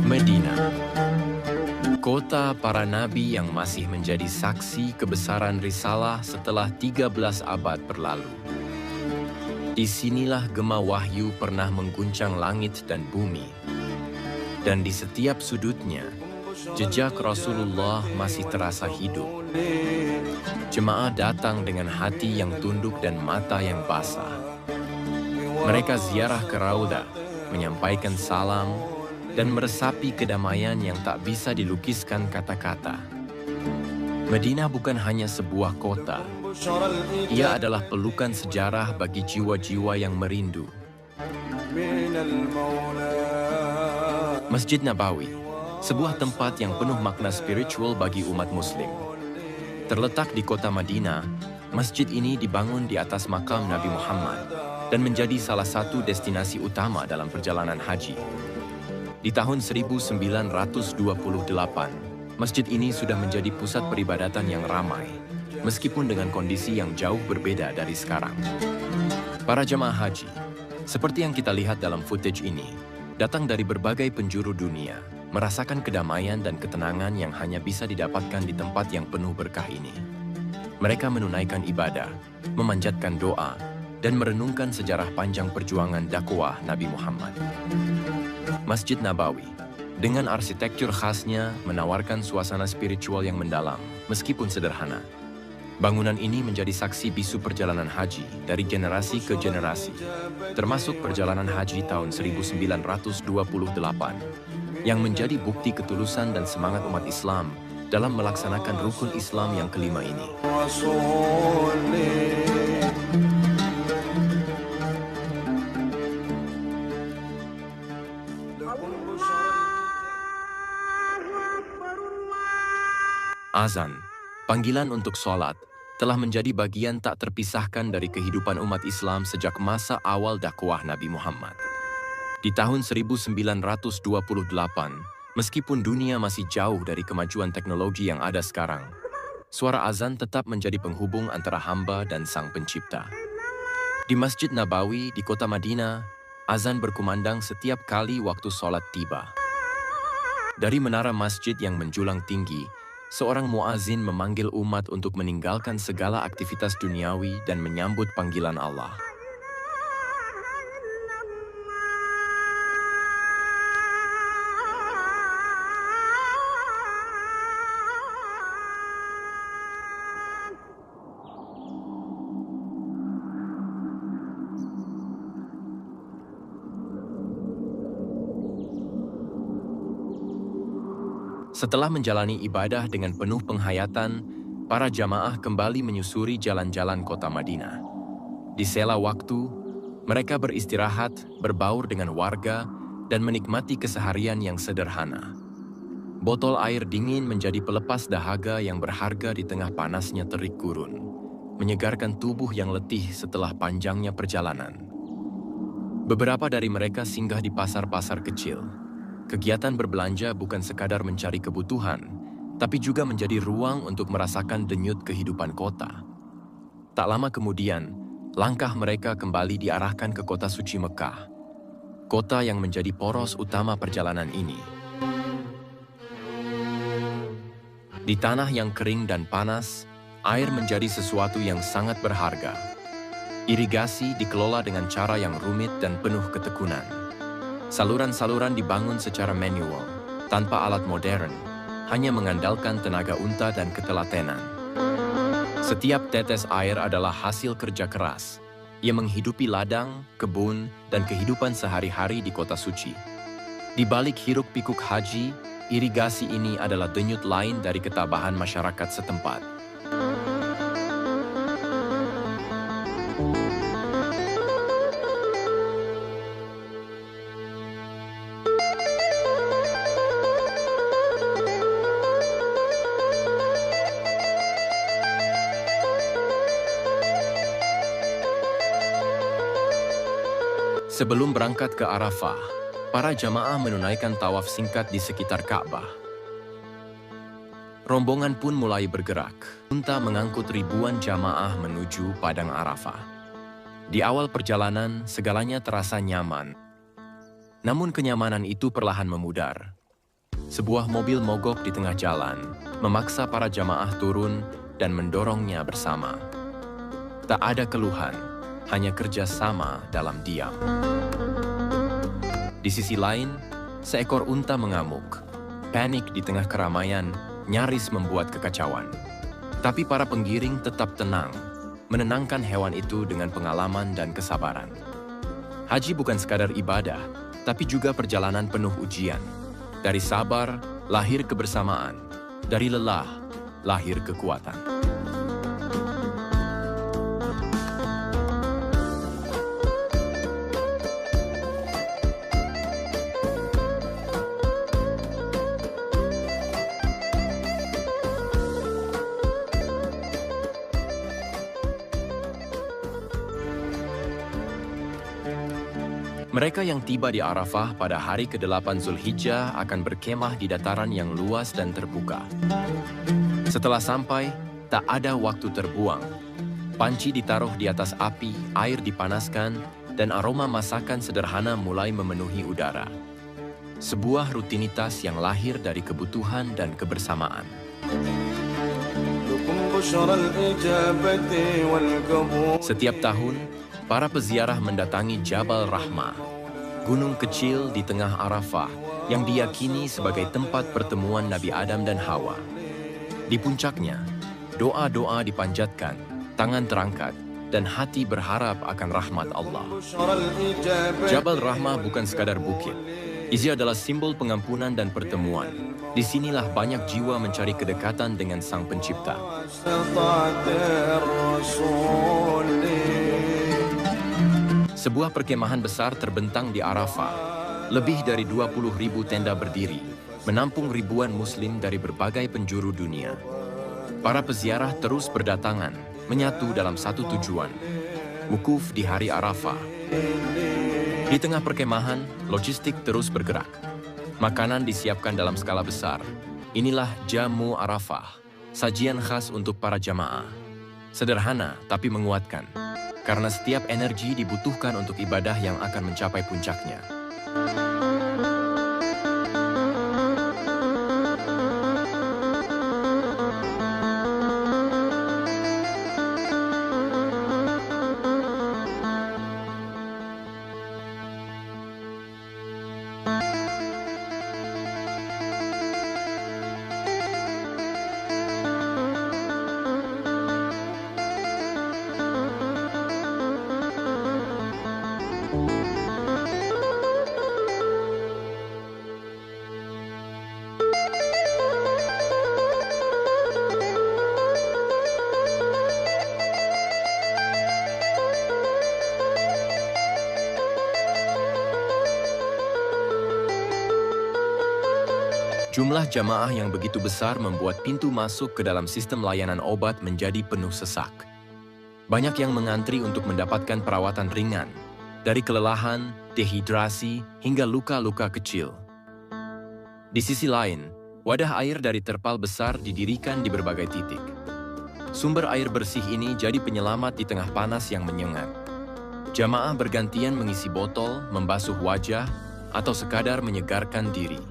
Medina, kota para nabi yang masih menjadi saksi kebesaran risalah setelah 13 abad berlalu. Disinilah gema wahyu pernah mengguncang langit dan bumi. Dan di setiap sudutnya, jejak Rasulullah masih terasa hidup. Jemaah datang dengan hati yang tunduk dan mata yang basah. Mereka ziarah ke Raudah, menyampaikan salam, dan meresapi kedamaian yang tak bisa dilukiskan kata-kata. Medina bukan hanya sebuah kota. Ia adalah pelukan sejarah bagi jiwa-jiwa yang merindu. Masjid Nabawi, sebuah tempat yang penuh makna spiritual bagi umat Muslim. Terletak di kota Madinah, masjid ini dibangun di atas makam Nabi Muhammad dan menjadi salah satu destinasi utama dalam perjalanan haji. Di tahun 1928, masjid ini sudah menjadi pusat peribadatan yang ramai, meskipun dengan kondisi yang jauh berbeda dari sekarang. Para jemaah haji, seperti yang kita lihat dalam footage ini, datang dari berbagai penjuru dunia, merasakan kedamaian dan ketenangan yang hanya bisa didapatkan di tempat yang penuh berkah ini. Mereka menunaikan ibadah, memanjatkan doa, dan merenungkan sejarah panjang perjuangan dakwah Nabi Muhammad. Masjid Nabawi, dengan arsitektur khasnya, menawarkan suasana spiritual yang mendalam, meskipun sederhana. Bangunan ini menjadi saksi bisu perjalanan haji dari generasi ke generasi, termasuk perjalanan haji tahun 1928, yang menjadi bukti ketulusan dan semangat umat Islam dalam melaksanakan rukun Islam yang kelima ini. Azan, panggilan untuk sholat, telah menjadi bagian tak terpisahkan dari kehidupan umat Islam sejak masa awal dakwah Nabi Muhammad. Di tahun 1928, meskipun dunia masih jauh dari kemajuan teknologi yang ada sekarang, suara azan tetap menjadi penghubung antara hamba dan Sang Pencipta. Di Masjid Nabawi di kota Madinah, azan berkumandang setiap kali waktu sholat tiba. Dari menara masjid yang menjulang tinggi, seorang muazin memanggil umat untuk meninggalkan segala aktivitas duniawi dan menyambut panggilan Allah. Setelah menjalani ibadah dengan penuh penghayatan, para jamaah kembali menyusuri jalan-jalan kota Madinah. Di sela waktu, mereka beristirahat, berbaur dengan warga, dan menikmati keseharian yang sederhana. Botol air dingin menjadi pelepas dahaga yang berharga di tengah panasnya terik gurun, menyegarkan tubuh yang letih setelah panjangnya perjalanan. Beberapa dari mereka singgah di pasar-pasar kecil. Kegiatan berbelanja bukan sekadar mencari kebutuhan, tapi juga menjadi ruang untuk merasakan denyut kehidupan kota. Tak lama kemudian, langkah mereka kembali diarahkan ke kota suci Mekah, kota yang menjadi poros utama perjalanan ini. Di tanah yang kering dan panas, air menjadi sesuatu yang sangat berharga. Irigasi dikelola dengan cara yang rumit dan penuh ketekunan. Saluran-saluran dibangun secara manual, tanpa alat modern, hanya mengandalkan tenaga unta dan ketelatenan. Setiap tetes air adalah hasil kerja keras. Ia menghidupi ladang, kebun, dan kehidupan sehari-hari di kota suci. Di balik hiruk-pikuk haji, irigasi ini adalah denyut lain dari ketabahan masyarakat setempat. Sebelum berangkat ke Arafah, para jamaah menunaikan tawaf singkat di sekitar Ka'bah. Rombongan pun mulai bergerak. Unta mengangkut ribuan jamaah menuju Padang Arafah. Di awal perjalanan, segalanya terasa nyaman. Namun kenyamanan itu perlahan memudar. Sebuah mobil mogok di tengah jalan, memaksa para jamaah turun dan mendorongnya bersama. Tak ada keluhan, hanya kerja sama dalam diam. Di sisi lain, seekor unta mengamuk. Panik di tengah keramaian nyaris membuat kekacauan. Tapi para penggiring tetap tenang, menenangkan hewan itu dengan pengalaman dan kesabaran. Haji bukan sekadar ibadah, tapi juga perjalanan penuh ujian. Dari sabar, lahir kebersamaan. Dari lelah, lahir kekuatan. Mereka yang tiba di Arafah pada hari ke-8 Zulhijjah akan berkemah di dataran yang luas dan terbuka. Setelah sampai, tak ada waktu terbuang. Panci ditaruh di atas api, air dipanaskan, dan aroma masakan sederhana mulai memenuhi udara. Sebuah rutinitas yang lahir dari kebutuhan dan kebersamaan. Setiap tahun, para peziarah mendatangi Jabal Rahmah, gunung kecil di tengah Arafah yang diyakini sebagai tempat pertemuan Nabi Adam dan Hawa. Di puncaknya, doa-doa dipanjatkan, tangan terangkat, dan hati berharap akan rahmat Allah. Jabal Rahmah bukan sekadar bukit. Ia adalah simbol pengampunan dan pertemuan. Disinilah banyak jiwa mencari kedekatan dengan Sang Pencipta. Sebuah perkemahan besar terbentang di Arafah. Lebih dari 20.000 tenda berdiri, menampung ribuan muslim dari berbagai penjuru dunia. Para peziarah terus berdatangan, menyatu dalam satu tujuan, wukuf di hari Arafah. Di tengah perkemahan, logistik terus bergerak. Makanan disiapkan dalam skala besar. Inilah jamu Arafah, sajian khas untuk para jamaah. Sederhana tapi menguatkan. Karena setiap energi dibutuhkan untuk ibadah yang akan mencapai puncaknya. Jumlah jamaah yang begitu besar membuat pintu masuk ke dalam sistem layanan obat menjadi penuh sesak. Banyak yang mengantri untuk mendapatkan perawatan ringan, dari kelelahan, dehidrasi, hingga luka-luka kecil. Di sisi lain, wadah air dari terpal besar didirikan di berbagai titik. Sumber air bersih ini jadi penyelamat di tengah panas yang menyengat. Jamaah bergantian mengisi botol, membasuh wajah, atau sekadar menyegarkan diri.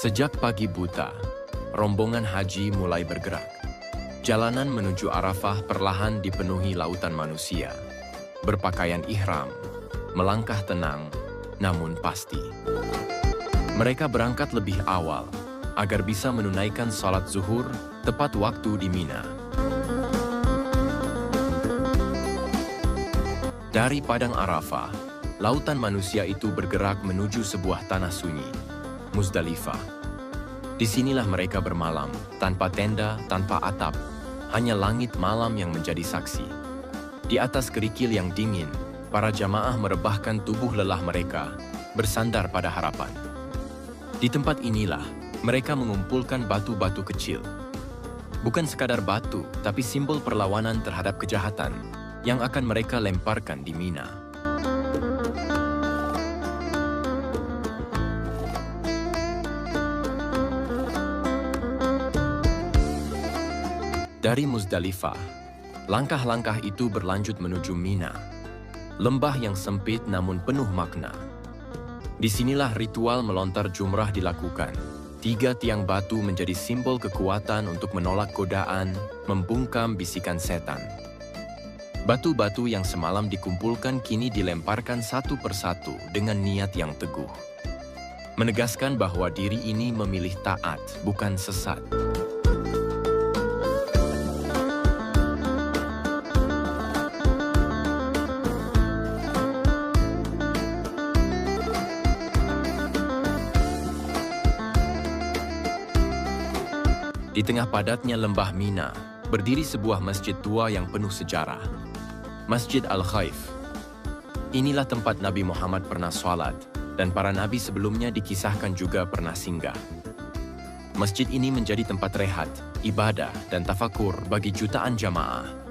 Sejak pagi buta, rombongan haji mulai bergerak. Jalanan menuju Arafah perlahan dipenuhi lautan manusia. Berpakaian ihram, melangkah tenang, namun pasti. Mereka berangkat lebih awal, agar bisa menunaikan sholat zuhur tepat waktu di Mina. Dari padang Arafah, lautan manusia itu bergerak menuju sebuah tanah sunyi, Muzdalifah. Disinilah mereka bermalam, tanpa tenda, tanpa atap, hanya langit malam yang menjadi saksi. Di atas kerikil yang dingin, para jamaah merebahkan tubuh lelah mereka, bersandar pada harapan. Di tempat inilah, mereka mengumpulkan batu-batu kecil. Bukan sekadar batu, tapi simbol perlawanan terhadap kejahatan yang akan mereka lemparkan di Mina. Dari Muzdalifah, langkah-langkah itu berlanjut menuju Mina, lembah yang sempit namun penuh makna. Disinilah ritual melontar jumrah dilakukan. 3 tiang batu menjadi simbol kekuatan untuk menolak godaan, membungkam bisikan setan. Batu-batu yang semalam dikumpulkan kini dilemparkan satu persatu dengan niat yang teguh. Menegaskan bahwa diri ini memilih taat, bukan sesat. Di tengah padatnya lembah Mina, berdiri sebuah masjid tua yang penuh sejarah. Masjid Al-Khaif. Inilah tempat Nabi Muhammad pernah sholat, dan para nabi sebelumnya dikisahkan juga pernah singgah. Masjid ini menjadi tempat rehat, ibadah, dan tafakur bagi jutaan jamaah.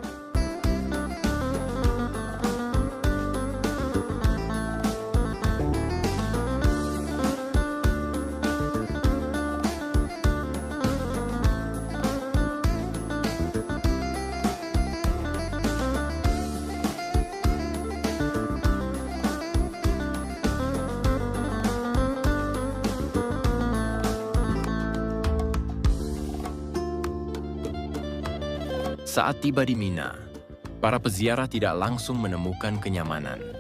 Saat tiba di Mina, para peziarah tidak langsung menemukan kenyamanan.